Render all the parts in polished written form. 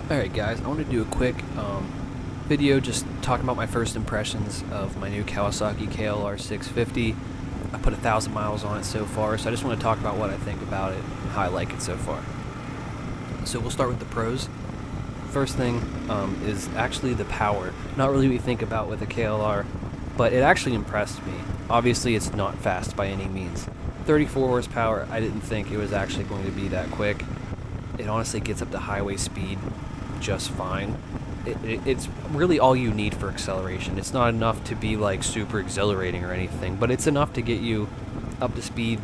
Alright guys, I want to do a quick video just talking about my first impressions of my new Kawasaki KLR650. I put 1,000 miles on it so far, so I just want to talk about what I think about it and how I like it so far. So we'll start with the pros. First thing is actually the power. Not really what you think about with a KLR, but it actually impressed me. Obviously it's not fast by any means. 34 horsepower, I didn't think it was actually going to be that quick. It honestly gets up to highway speed just fine. It's really all you need for acceleration. It's not enough to be like super exhilarating or anything, but it's enough to get you up to speed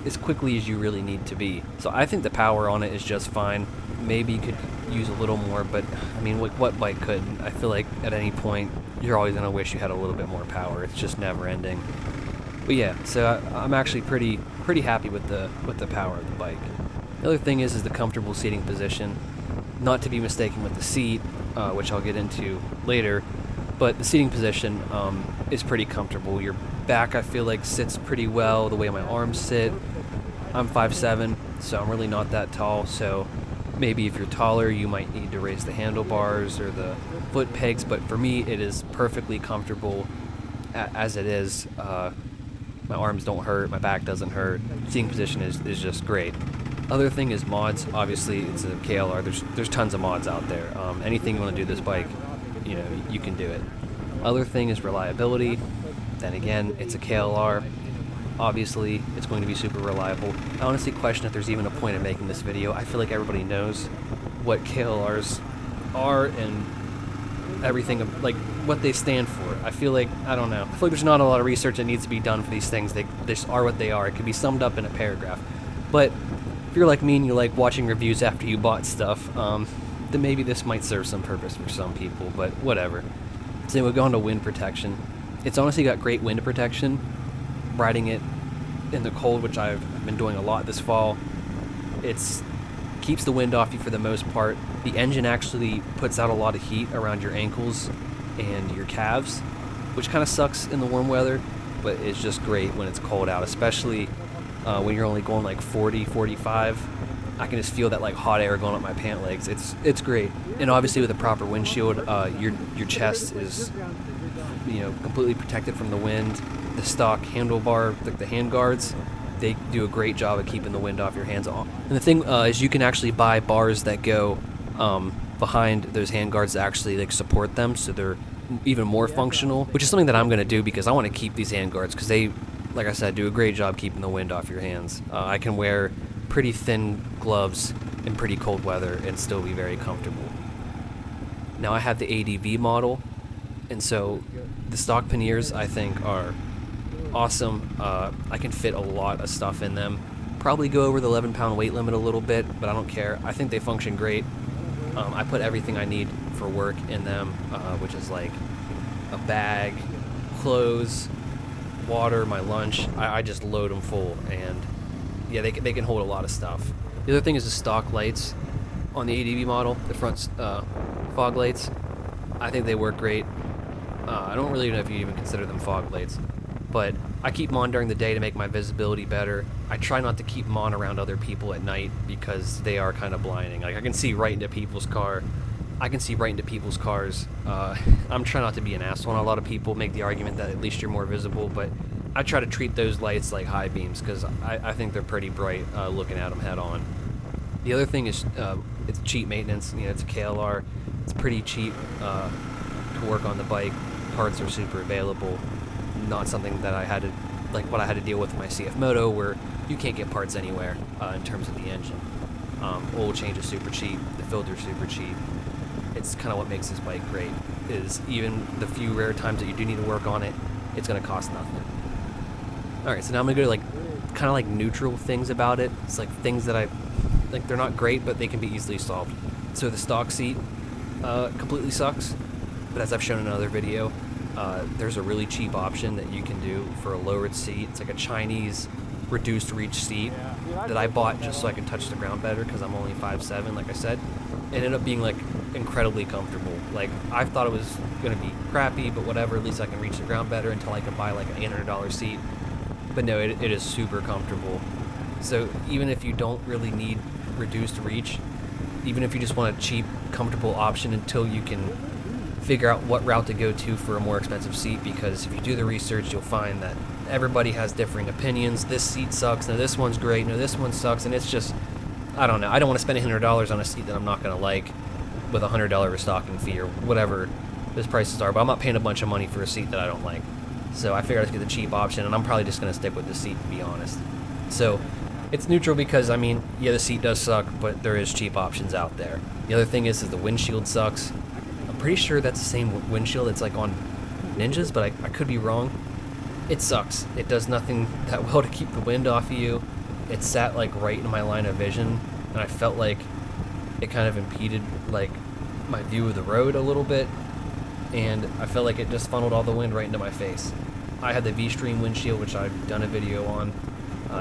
as quickly as you really need to be. So I think the power on it is just fine. Maybe you could use a little more, but I mean, what bike couldn't? I feel like at any point you're always gonna wish you had a little bit more power. It's just never ending. But yeah, so I'm actually pretty happy with the power of the bike. The other thing is the comfortable seating position. Not to be mistaken with the seat, which I'll get into later, but the seating position is pretty comfortable. Your back, I feel like, sits pretty well, the way my arms sit. I'm 5'7", so I'm really not that tall, so maybe if you're taller, you might need to raise the handlebars or the foot pegs, but for me, it is perfectly comfortable as it is. My arms don't hurt, my back doesn't hurt. Seating position is just great. Other thing is mods. Obviously, it's a KLR. There's tons of mods out there. Anything you want to do this bike, you can do it. Other thing is reliability. Then again, it's a KLR. Obviously, it's going to be super reliable. I honestly question if there's even a point of making this video. I feel like everybody knows what KLRs are and everything, like what they stand for. I feel like, I don't know. I feel like there's not a lot of research that needs to be done for these things. They just are what they are. It can be summed up in a paragraph. But if you're like me and you like watching reviews after you bought stuff, then maybe this might serve some purpose for some people, but whatever. So we'll go on to wind protection. It's honestly got great wind protection. Riding it in the cold, which I've been doing a lot this fall, it's keeps the wind off you for the most part. The engine actually puts out a lot of heat around your ankles and your calves, which kind of sucks in the warm weather, but it's just great when it's cold out, especially when you're only going like 40, 45. I can just feel that like hot air going up my pant legs. It's great. And obviously with a proper windshield, your chest is completely protected from the wind. The stock handlebar, like the hand guards, they do a great job of keeping the wind off your hands. And the thing is, you can actually buy bars that go behind those hand guards to actually like support them, so they're even more functional, which is something that I'm going to do because I want to keep these hand guards because they, like I said, do a great job keeping the wind off your hands. I can wear pretty thin gloves in pretty cold weather and still be very comfortable. Now I have the ADV model, and so the stock panniers I think are awesome. I can fit a lot of stuff in them. Probably go over the 11-pound weight limit a little bit, but I don't care. I think they function great. I put everything I need for work in them, which is like a bag, clothes, water, my lunch. I just load them full, and yeah, they can hold a lot of stuff. The other thing is the stock lights on the ADV model, the front fog lights. I think they work great. I don't really know if you even consider them fog lights, but I keep them on during the day to make my visibility better. I try not to keep them on around other people at night because they are kind of blinding. Like I can see right into people's car. I can see right into people's cars. I'm trying not to be an asshole, and a lot of people make the argument that at least you're more visible, but I try to treat those lights like high beams because I think they're pretty bright looking at them head on. The other thing is it's cheap maintenance. It's a KLR. It's pretty cheap to work on the bike. Parts are super available. Not something that I had to, like what I had to deal with my CF Moto, where you can't get parts anywhere in terms of the engine. Oil change is super cheap. The filter's super cheap. It's kind of what makes this bike great, is even the few rare times that you do need to work on it, it's going to cost nothing. Alright, so now I'm going to go to like kind of like neutral things about it. It's like things that they're not great, but they can be easily solved. So the stock seat completely sucks, but as I've shown in another video, there's a really cheap option that you can do for a lowered seat. It's like a Chinese reduced reach seat that I bought just so I can touch the ground better because I'm only 5'7", like I said. It ended up being like incredibly comfortable. Like I thought it was going to be crappy, but whatever, at least I can reach the ground better until I can buy like an $800 seat. But no, it is super comfortable. So even if you don't really need reduced reach, even if you just want a cheap, comfortable option until you can figure out what route to go to for a more expensive seat, because if you do the research, you'll find that everybody has differing opinions. This seat sucks, no, this one's great, no, this one sucks, and it's just, I don't know. I don't want to spend $100 on a seat that I'm not going to like with a $100 restocking fee or whatever those prices are, but I'm not paying a bunch of money for a seat that I don't like. So I figured I'd get the cheap option, and I'm probably just going to stick with the seat, to be honest. So it's neutral because, I mean, yeah, the seat does suck, but there is cheap options out there. The other thing is the windshield sucks. I'm pretty sure that's the same windshield that's like on Ninjas, but I could be wrong. It sucks. It does nothing that well to keep the wind off of you. It sat like right in my line of vision, and I felt like it kind of impeded like my view of the road a little bit, and I felt like it just funneled all the wind right into my face. I had the V-Stream windshield, which I've done a video on.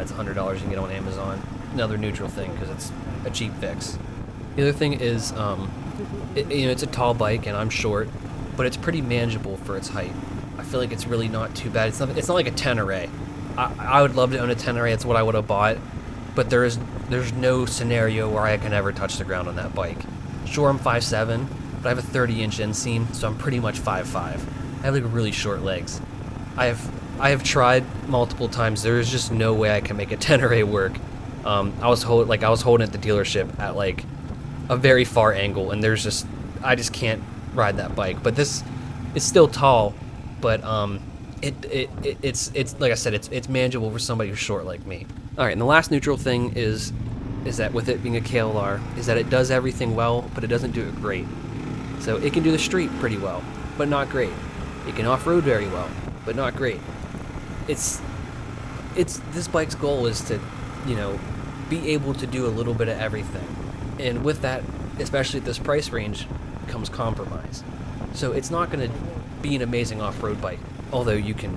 It's $100, you can get it on Amazon. Another neutral thing because it's a cheap fix. The other thing is, it's a tall bike and I'm short, but it's pretty manageable for its height. I feel like it's really not too bad. It's not like a Tenere. I would love to own a Tenere. That's what I would have bought, but there's no scenario where I can ever touch the ground on that bike. Sure, I'm 5'7", but I have a 30-inch inseam, so I'm pretty much 5'5". I have like really short legs. I have tried multiple times. There is just no way I can make a Tenere work. I was holding at the dealership at like a very far angle, and I just can't ride that bike. But this is still tall, but it's like I said, it's manageable for somebody who's short like me. All right, and the last neutral thing is that with it being a KLR, is that it does everything well, but it doesn't do it great. So it can do the street pretty well, but not great. It can off-road very well, but not great. This bike's goal is to, be able to do a little bit of everything. And with that, especially at this price range, comes compromise. So it's not going to be an amazing off-road bike, although you can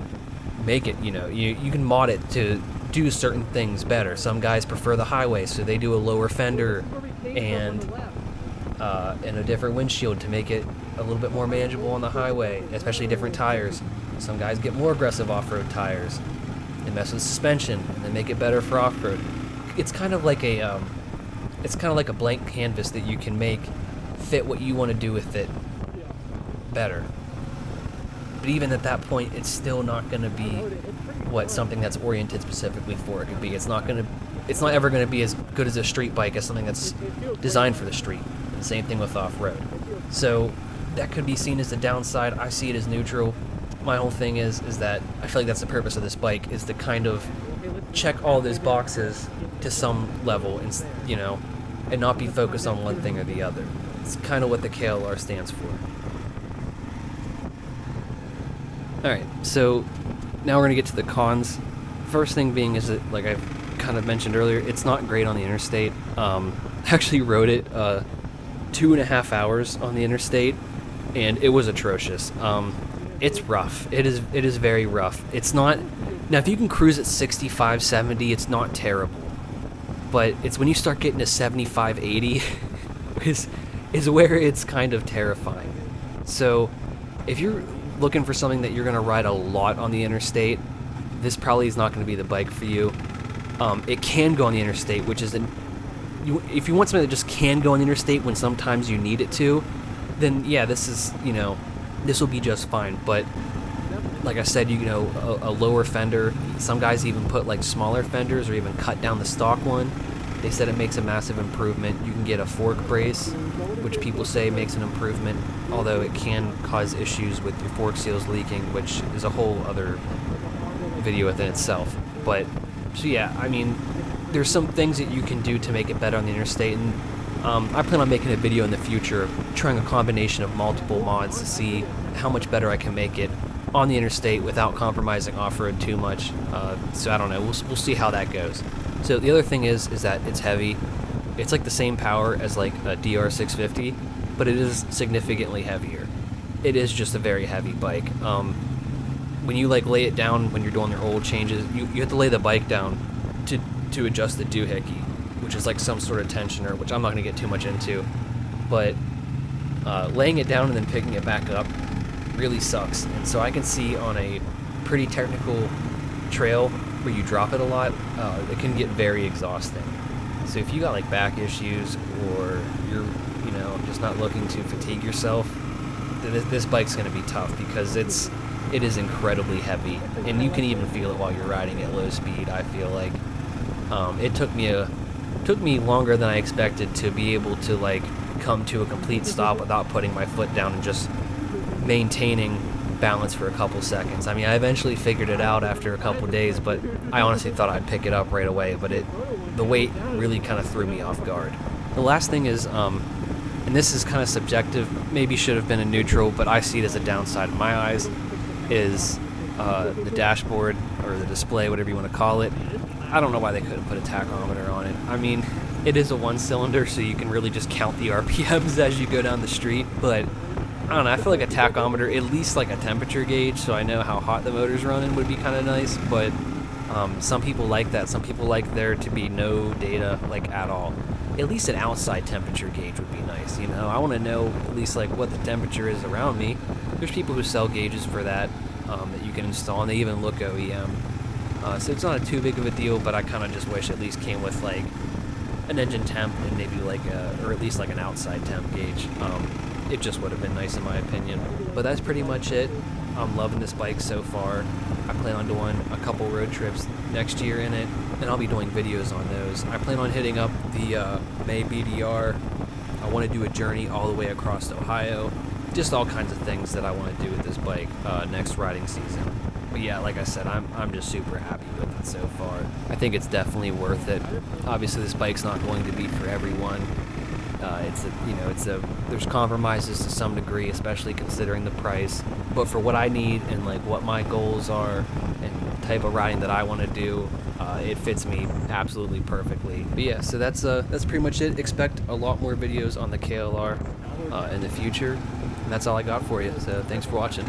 make it, you can mod it to do certain things better. Some guys prefer the highway, so they do a lower fender and a different windshield to make it a little bit more manageable on the highway, especially different tires. Some guys get more aggressive off-road tires and mess with suspension and then make it better for off-road. It's kind of like a blank canvas that you can make fit what you want to do with it better. But even at that point, it's still not going to be what something that's oriented specifically for it could be. It's not ever going to be as good as a street bike as something that's designed for the street. And the same thing with off-road. So that could be seen as the downside. I see it as neutral. My whole thing is that I feel like that's the purpose of this bike, is to kind of check all those boxes to some level, and not be focused on one thing or the other. It's kind of what the KLR stands for. Alright, so now we're going to get to the cons. First thing being is that, like I've kind of mentioned earlier, it's not great on the interstate. I actually rode it 2.5 hours on the interstate, and it was atrocious. It's rough. It is very rough. It's not... Now, if you can cruise at 65, 70, it's not terrible. But it's when you start getting to 75, 80 is where it's kind of terrifying. So, if you're looking for something that you're going to ride a lot on the interstate, this probably is not going to be the bike for you. It can go on the interstate, which is... if you want something that just can go on the interstate when sometimes you need it to, then yeah, this is, this will be just fine. But like I said, a lower fender. Some guys even put like smaller fenders or even cut down the stock one. They said it makes a massive improvement. You can get a fork brace, which people say makes an improvement, although it can cause issues with your fork seals leaking, which is a whole other video within itself. But so yeah, I mean, there's some things that you can do to make it better on the interstate, and I plan on making a video in the future trying a combination of multiple mods to see how much better I can make it on the interstate without compromising off-road too much. So I don't know, we'll see how that goes. So the other thing is that it's heavy. It's like the same power as like a DR650, but it is significantly heavier. It is just a very heavy bike. When you like lay it down when you're doing your oil changes, you have to lay the bike down to adjust the doohickey, which is like some sort of tensioner, which I'm not going to get too much into. But laying it down and then picking it back up really sucks. And so I can see on a pretty technical trail where you drop it a lot, it can get very exhausting. So if you got like back issues, or you're, you know, just not looking to fatigue yourself, this bike's going to be tough, because it is incredibly heavy, and you can even feel it while you're riding at low speed. I feel like it took me longer than I expected to be able to like come to a complete stop without putting my foot down and just maintaining balance for a couple seconds. I mean, I eventually figured it out after a couple days, but I honestly thought I'd pick it up right away, but the weight really kind of threw me off guard. The last thing is, and this is kind of subjective, maybe should have been a neutral, but I see it as a downside in my eyes, is the dashboard, or the display, whatever you want to call it. I don't know why they couldn't put a tachometer on it. I mean, it is a one-cylinder, so you can really just count the RPMs as you go down the street, but I don't know, I feel like a tachometer, at least like a temperature gauge, so I know how hot the motor's running, would be kind of nice, but some people like that. Some people like there to be no data, like, at all. At least an outside temperature gauge would be nice, you know? I want to know at least, like, what the temperature is around me. There's people who sell gauges for that, that you can install, and they even look OEM. So it's not too big of a deal, but I kind of just wish it at least came with, like, an engine temp and maybe, like, or at least, like, an outside temp gauge. It just would have been nice in my opinion. But that's pretty much it. I'm loving this bike so far. I plan on doing a couple road trips next year in it, and I'll be doing videos on those. I plan on hitting up the May BDR. I want to do a journey all the way across Ohio. Just all kinds of things that I want to do with this bike next riding season. But yeah, like I said, I'm just super happy with it so far. I think it's definitely worth it. Obviously, this bike's not going to be for everyone. There's compromises to some degree, especially considering the price. But for what I need and like what my goals are and the type of riding that I want to do, it fits me absolutely perfectly. But yeah, so that's pretty much it. Expect a lot more videos on the KLR in the future. And that's all I got for you. So thanks for watching.